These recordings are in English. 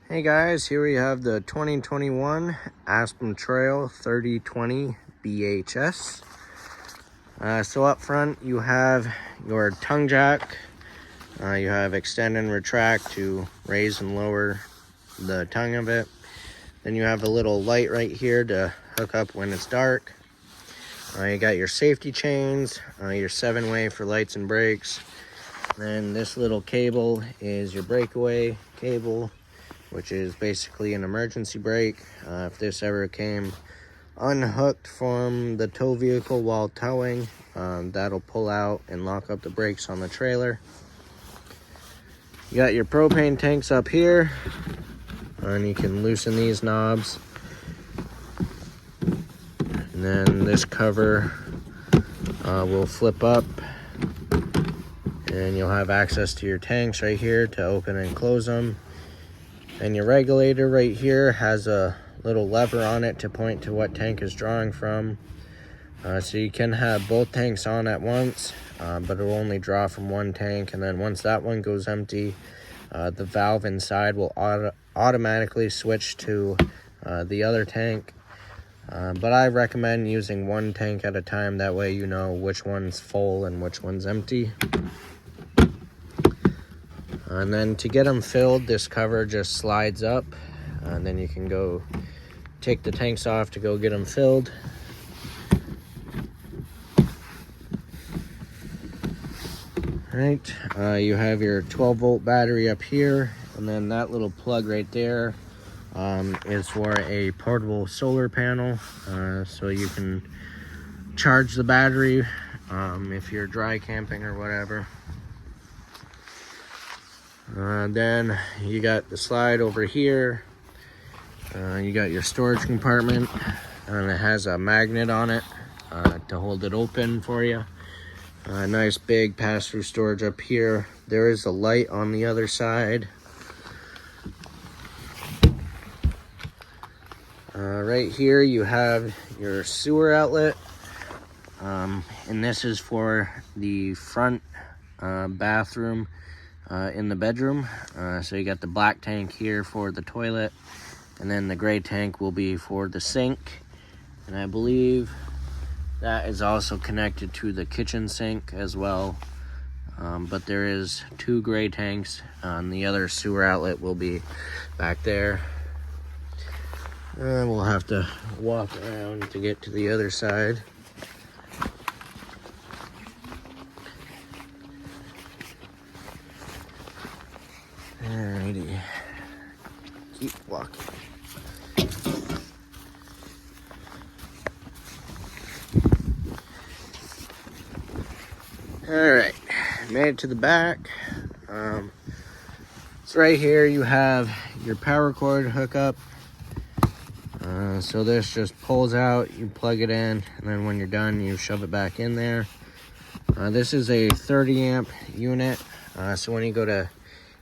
Hey guys, here we have the 2021 Aspen Trail 3020 BHS. So up front you have your tongue jack. You have extend and retract to raise and lower the tongue of it. Then you have a little light right here to hook up when it's dark. You got your safety chains, your 7-way for lights and brakes. Then this little cable is your breakaway cable, which is basically an emergency brake. If this ever came unhooked from the tow vehicle while towing, that'll pull out and lock up the brakes on the trailer. You got your propane tanks up here, and you can loosen these knobs. And then this cover will flip up, and you'll have access to your tanks right here to open and close them. And your regulator right here has a little lever on it to point to what tank is drawing from. So you can have both tanks on at once, but it will only draw from one tank. And then once that one goes empty, the valve inside will automatically switch to the other tank. But I recommend using one tank at a time. That way you know which one's full and which one's empty. And then to get them filled, this cover just slides up, and then you can go take the tanks off to go get them filled. Right, you have your 12-volt battery up here, and then that little plug right there is for a portable solar panel, so you can charge the battery if you're dry camping or whatever. Then you got the slide over here. You got your storage compartment, and it has a magnet on it to hold it open for you. Nice big pass-through storage up here. There is a light on the other side. Right here you have your sewer outlet, and this is for the front bathroom in the bedroom. So you got the black tank here for the toilet, and then the gray tank will be for the sink. And I believe that is also connected to the kitchen sink as well. But there is 2 gray tanks, and the other sewer outlet will be back there. We'll have to walk around to get to the other side. Alrighty, keep walking. Alright, made it to the back. So right here you have your power cord hookup. So this just pulls out, you plug it in, and then when you're done, you shove it back in there. This is a 30 amp unit, so when you go to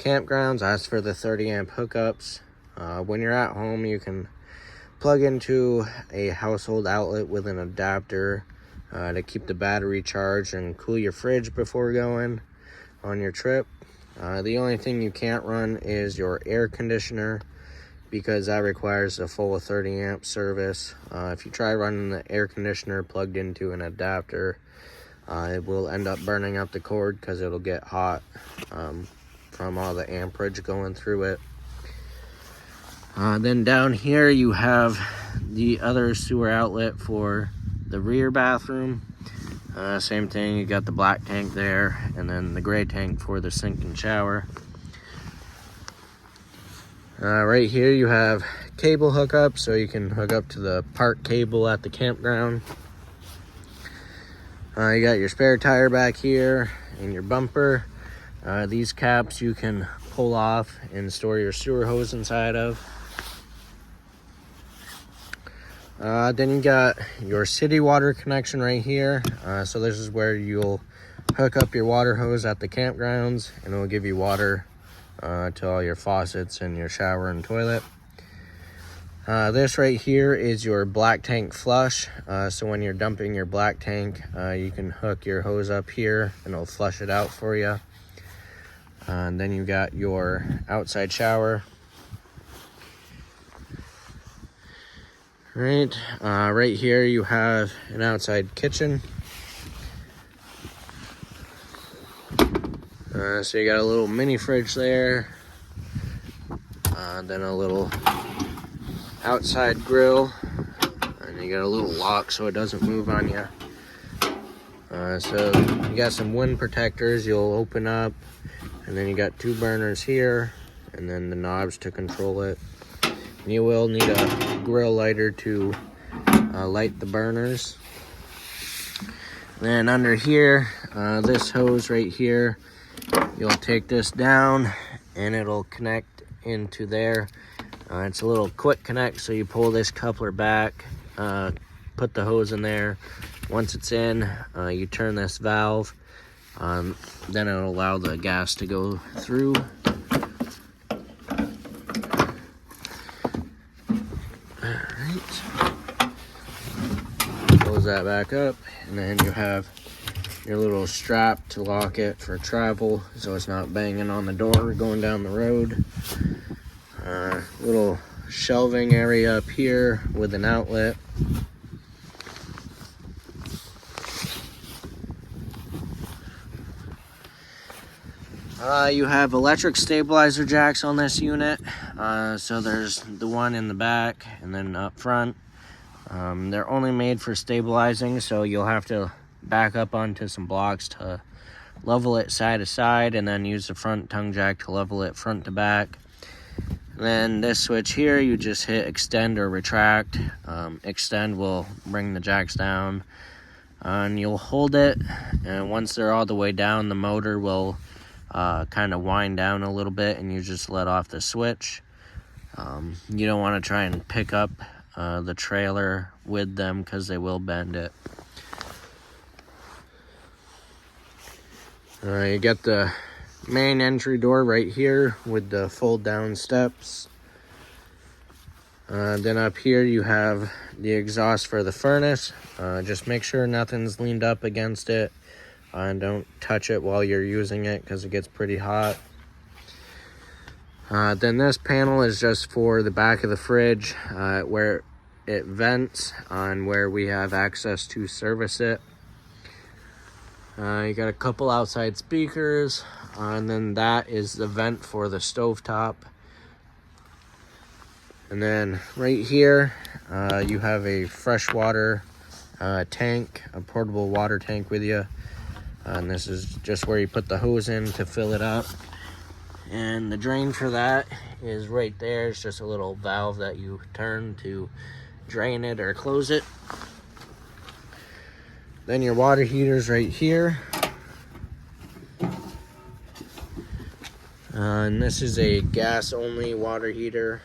campgrounds, ask for the 30 amp hookups. When you're at home, you can plug into a household outlet with an adapter to keep the battery charged and cool your fridge before going on your trip. The only thing you can't run is your air conditioner, because that requires a full 30 amp service. If you try running the air conditioner plugged into an adapter, it will end up burning up the cord because it'll get hot from all the amperage going through it. Then down here you have the other sewer outlet for the rear bathroom. Same thing, you got the black tank there, and then the gray tank for the sink and shower. Right here you have cable hookup, so you can hook up to the park cable at the campground. You got your spare tire back here and your bumper. These caps you can pull off and store your sewer hose inside of. Then you got your city water connection right here. So this is where you'll hook up your water hose at the campgrounds, and it will give you water to all your faucets and your shower and toilet. This right here is your black tank flush. So when you're dumping your black tank, you can hook your hose up here and it'll flush it out for you. And then you got your outside shower. Right, right here you have an outside kitchen. So you got a little mini fridge there, then a little outside grill, and you got a little lock so it doesn't move on you. So you got some wind protectors you'll open up, and then you got 2 burners here, and then the knobs to control it. And you will need a grill lighter to light the burners. Then under here, this hose right here, you'll take this down and it'll connect into there. It's a little quick connect, so you pull this coupler back, put the hose in there. Once it's in, you turn this valve, then it'll allow the gas to go through. Alright, close that back up, and then you have your little strap to lock it for travel so it's not banging on the door going down the road. Little shelving area up here with an outlet. You have electric stabilizer jacks on this unit. So there's the one in the back and then up front. They're only made for stabilizing, so you'll have to back up onto some blocks to level it side to side, and then use the front tongue jack to level it front to back. And then this switch here, you just hit extend or retract. Extend will bring the jacks down, and you'll hold it, and once they're all the way down, the motor will kind of wind down a little bit, and you just let off the switch. You don't want to try and pick up the trailer with them because they will bend it. You got the main entry door right here with the fold down steps. Then up here you have the exhaust for the furnace. Just make sure nothing's leaned up against it, and don't touch it while you're using it because it gets pretty hot. Then this panel is just for the back of the fridge, where it vents on where we have access to service it. You got a couple outside speakers, and then that is the vent for the stovetop. And then right here, you have a freshwater tank, a portable water tank with you. And this is just where you put the hose in to fill it up. And the drain for that is right there. It's just a little valve that you turn to drain it or close it. Then your water heater's right here. And this is a gas only water heater.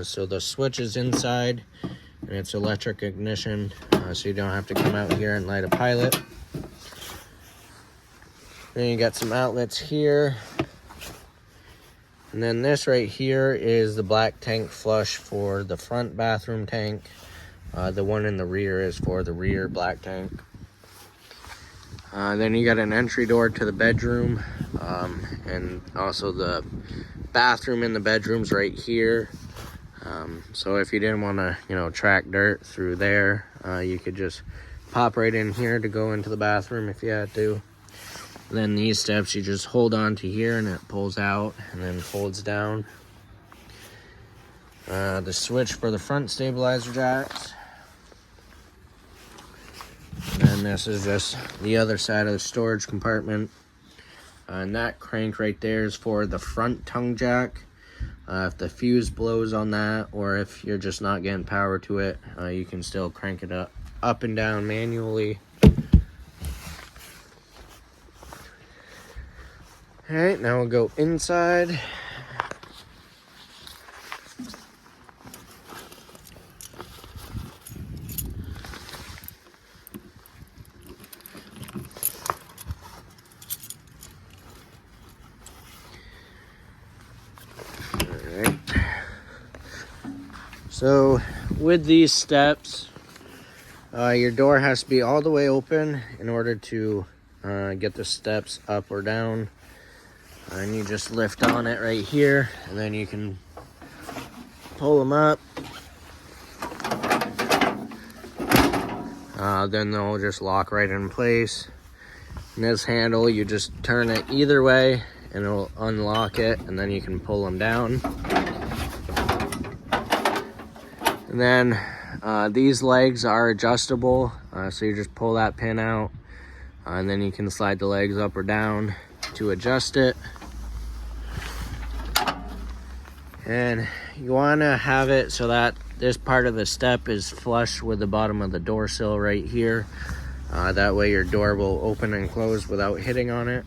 So the switch is inside and it's electric ignition, so you don't have to come out here and light a pilot. Then you got some outlets here. And then this right here is the black tank flush for the front bathroom tank. The one in the rear is for the rear black tank. Then you got an entry door to the bedroom, and also the bathroom in the bedroom's right here. So if you didn't want to, track dirt through there, you could just pop right in here to go into the bathroom if you had to. Then these steps, you just hold on to here and it pulls out and then folds down. The switch for the front stabilizer jacks. And this is just the other side of the storage compartment. And that crank right there is for the front tongue jack. If the fuse blows on that, or if you're just not getting power to it, you can still crank it up and down manually. Alright, now we'll go inside. Alright. So, with these steps, your door has to be all the way open in order to get the steps up or down. And you just lift on it right here, and then you can pull them up. then they'll just lock right in place. And this handle, you just turn it either way and it'll unlock it, and then you can pull them down. And then these legs are adjustable, so you just pull that pin out, and then you can slide the legs up or down to adjust it. And you want to have it so that this part of the step is flush with the bottom of the door sill right here. That way your door will open and close without hitting on it.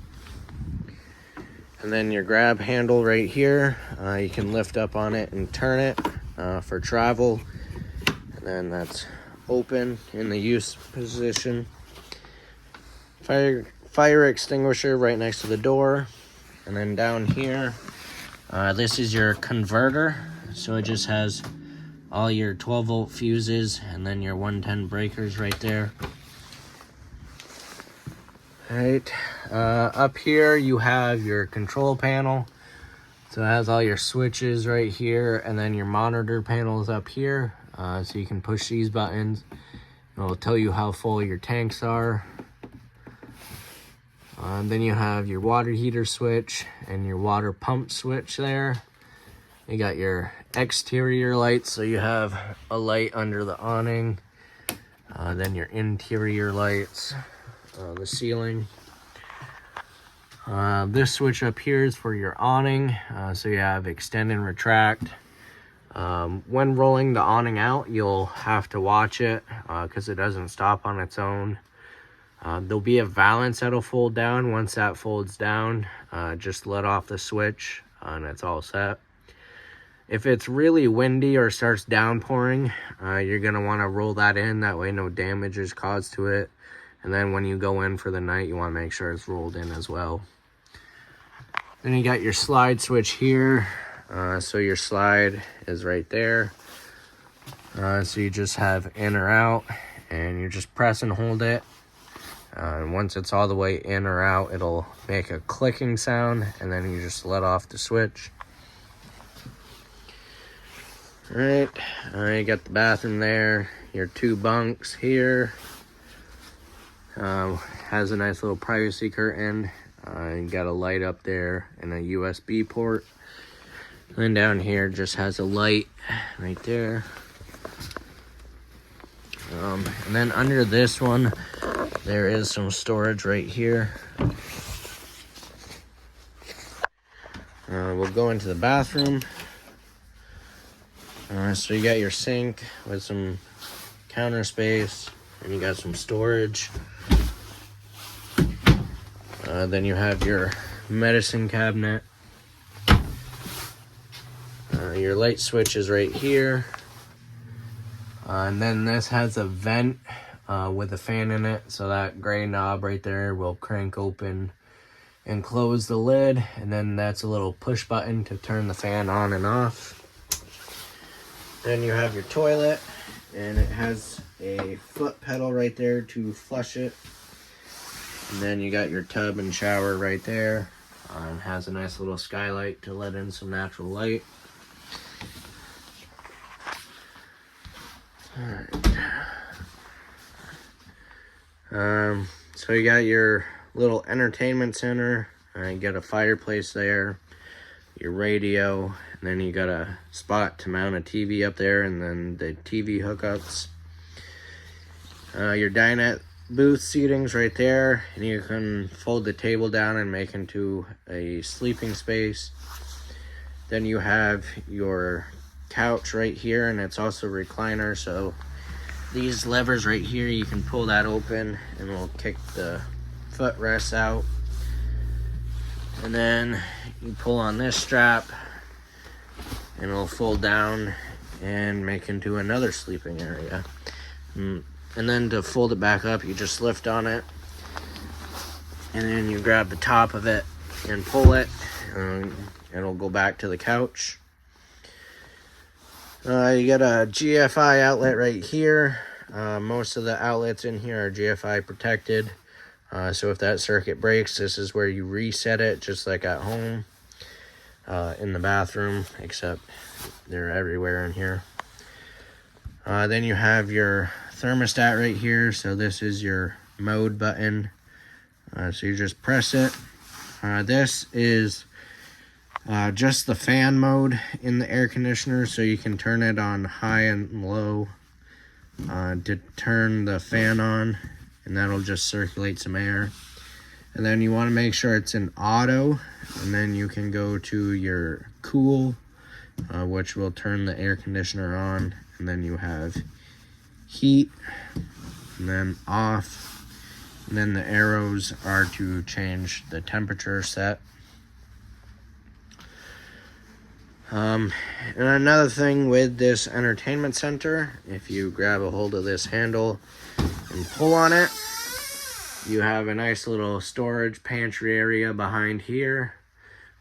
And then your grab handle right here, you can lift up on it and turn it for travel. And then that's open in the use position. Fire extinguisher right next to the door. And then down here, this is your converter. So it just has all your 12-volt fuses and then your 110 breakers right there. Right, up here you have your control panel. So it has all your switches right here, and then your monitor panels up here. So you can push these buttons. It'll tell you how full your tanks are. Then you have your water heater switch and your water pump switch there. You got your exterior lights, so you have a light under the awning. Then your interior lights, the ceiling. This switch up here is for your awning, so you have extend and retract. When rolling the awning out, you'll have to watch it because it doesn't stop on its own. There'll be a valance that'll fold down. Once that folds down, just let off the switch and it's all set. If it's really windy or starts downpouring, you're going to want to roll that in. That way no damage is caused to it. And then when you go in for the night, you want to make sure it's rolled in as well. Then you got your slide switch here. So your slide is right there. So you just have in or out, and you just press and hold it. And once it's all the way in or out, it'll make a clicking sound, and then you just let off the switch. All right, you got the bathroom there, your 2 bunks here. Has a nice little privacy curtain. You got a light up there and a USB port. And then down here just has a light right there. And then under this one, there is some storage right here. We'll go into the bathroom. So you got your sink with some counter space, and you got some storage. Then you have your medicine cabinet. Your light switch is right here. And then this has a vent with a fan in it. So that gray knob right there will crank open and close the lid. And then that's a little push button to turn the fan on and off. Then you have your toilet, and it has a foot pedal right there to flush it. And then you got your tub and shower right there. It has a nice little skylight to let in some natural light. Alright. So you got your little entertainment center. You got a fireplace there, your radio, and then you got a spot to mount a TV up there, and then the TV hookups. Your dinette booth seating's right there, and you can fold the table down and make into a sleeping space. Then you have your couch right here, and it's also a recliner, so these levers right here, you can pull that open and it'll kick the footrests out. And then you pull on this strap and it'll fold down and make into another sleeping area. And then to fold it back up, you just lift on it, and then you grab the top of it and pull it, and it'll go back to the couch. You got a GFI outlet right here. Most of the outlets in here are GFI protected. So if that circuit breaks, this is where you reset it, just like at home, in the bathroom, except they're everywhere in here. Then you have your thermostat right here. So this is your mode button. So you just press it. This is just the fan mode in the air conditioner, so you can turn it on high and low to turn the fan on, and that'll just circulate some air. And then you want to make sure it's in auto, and then you can go to your cool, which will turn the air conditioner on, and then you have heat, and then off, and then the arrows are to change the temperature set. And another thing with this entertainment center, if you grab a hold of this handle and pull on it, you have a nice little storage pantry area behind here.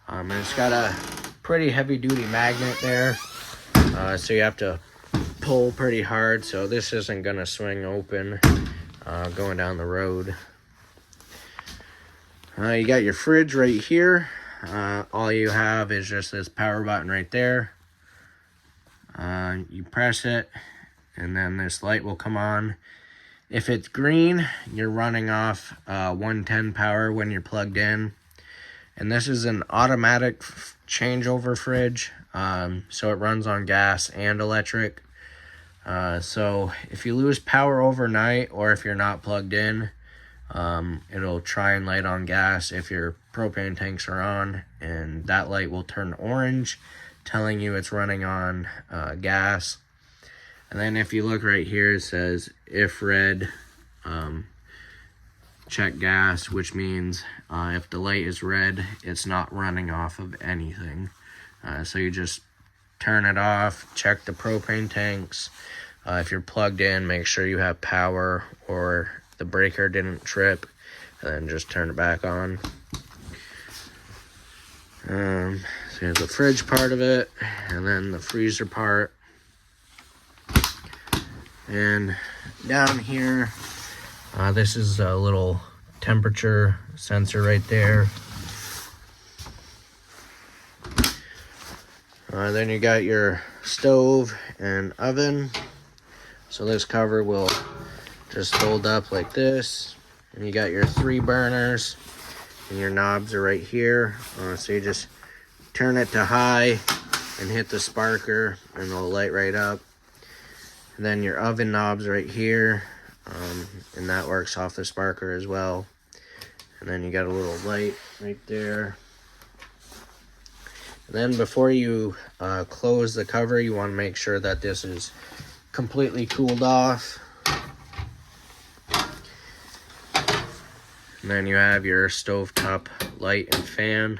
And it's got a pretty heavy duty magnet there, so you have to pull pretty hard, so this isn't gonna swing open going down the road. You got your fridge right here. All you have is just this power button right there. You press it, and then this light will come on. If it's green, you're running off 110 power when you're plugged in. And this is an automatic changeover fridge, so it runs on gas and electric. So if you lose power overnight, or if you're not plugged in, it'll try and light on gas if your propane tanks are on, and that light will turn orange, telling you it's running on gas. And then if you look right here, it says if red, check gas, which means if the light is red, it's not running off of anything. So you just turn it off, check the propane tanks. If you're plugged in, make sure you have power or the breaker didn't trip, and then just turn it back on. So here's the fridge part of it, and then the freezer part. And down here, this is a little temperature sensor right there. Then you got your stove and oven. So this cover will just fold up like this. And you got your 3 burners, and your knobs are right here. So you just turn it to high and hit the sparker, and it'll light right up. And then your oven knobs right here, and that works off the sparker as well. And then you got a little light right there. And then before you close the cover, you want to make sure that this is completely cooled off. And then you have your stovetop light and fan.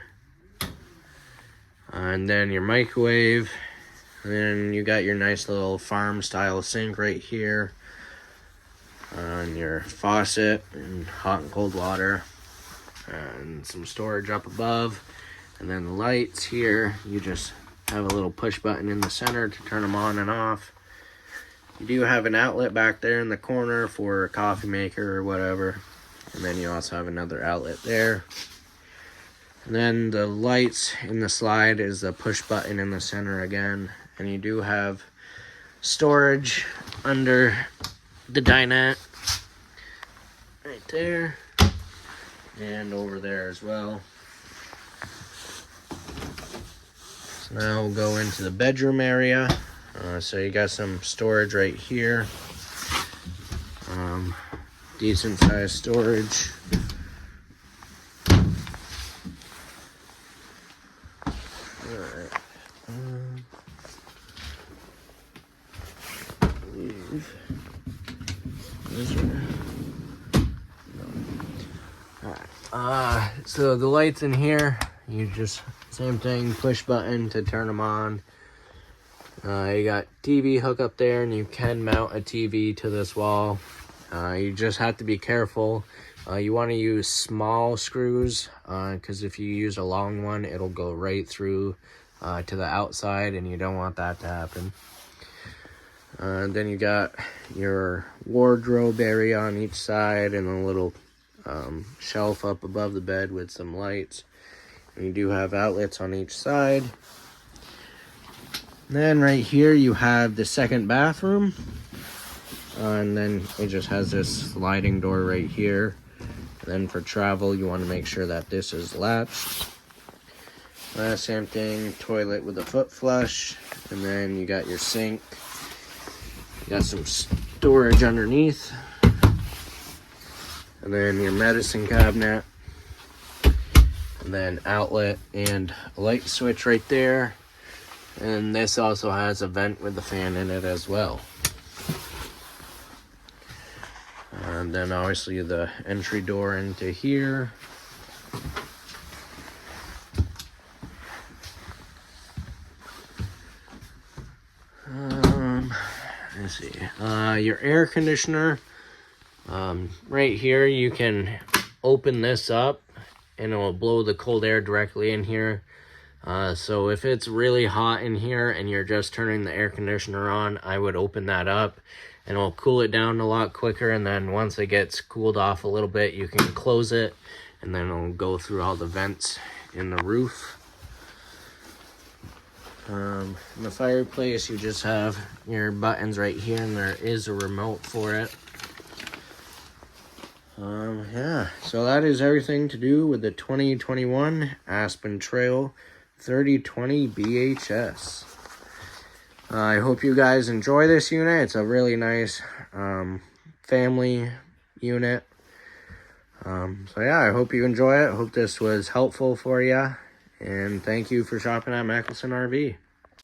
And then your microwave. And then you got your nice little farm style sink right here. And your faucet and hot and cold water. And some storage up above. And then the lights here, you just have a little push button in the center to turn them on and off. You do have an outlet back there in the corner for a coffee maker or whatever. And then you also have another outlet there. And then the lights in the slide is the push button in the center again. And you do have storage under the dinette right there, and over there as well. So now we'll go into the bedroom area. So you got some storage right here. Decent sized storage. Alright. So the lights in here, you just same thing, push button to turn them on. You got TV hook up there, and you can mount a TV to this wall. You just have to be careful. You want to use small screws, because if you use a long one, it'll go right through to the outside, and you don't want that to happen. Then you got your wardrobe area on each side, and a little shelf up above the bed with some lights. And you do have outlets on each side. Then right here you have the second bathroom. And then it just has this sliding door right here. And then for travel, you want to make sure that this is latched. Same thing, toilet with a foot flush. And then you got your sink. You got some storage underneath. And then your medicine cabinet. And then outlet and a light switch right there. And this also has a vent with a fan in it as well. And then obviously the entry door into here. Let's see. Your air conditioner. Right here, you can open this up and it will blow the cold air directly in here. So if it's really hot in here and you're just turning the air conditioner on, I would open that up and it'll cool it down a lot quicker. And then once it gets cooled off a little bit, you can close it and then it'll go through all the vents in the roof. In the fireplace, you just have your buttons right here and there is a remote for it. Yeah, so that is everything to do with the 2021 Aspen Trail 3020 BHS. I hope you guys enjoy this unit. It's a really nice family unit. So yeah, I hope you enjoy it. I hope this was helpful for you. And thank you for shopping at Mickelson RV.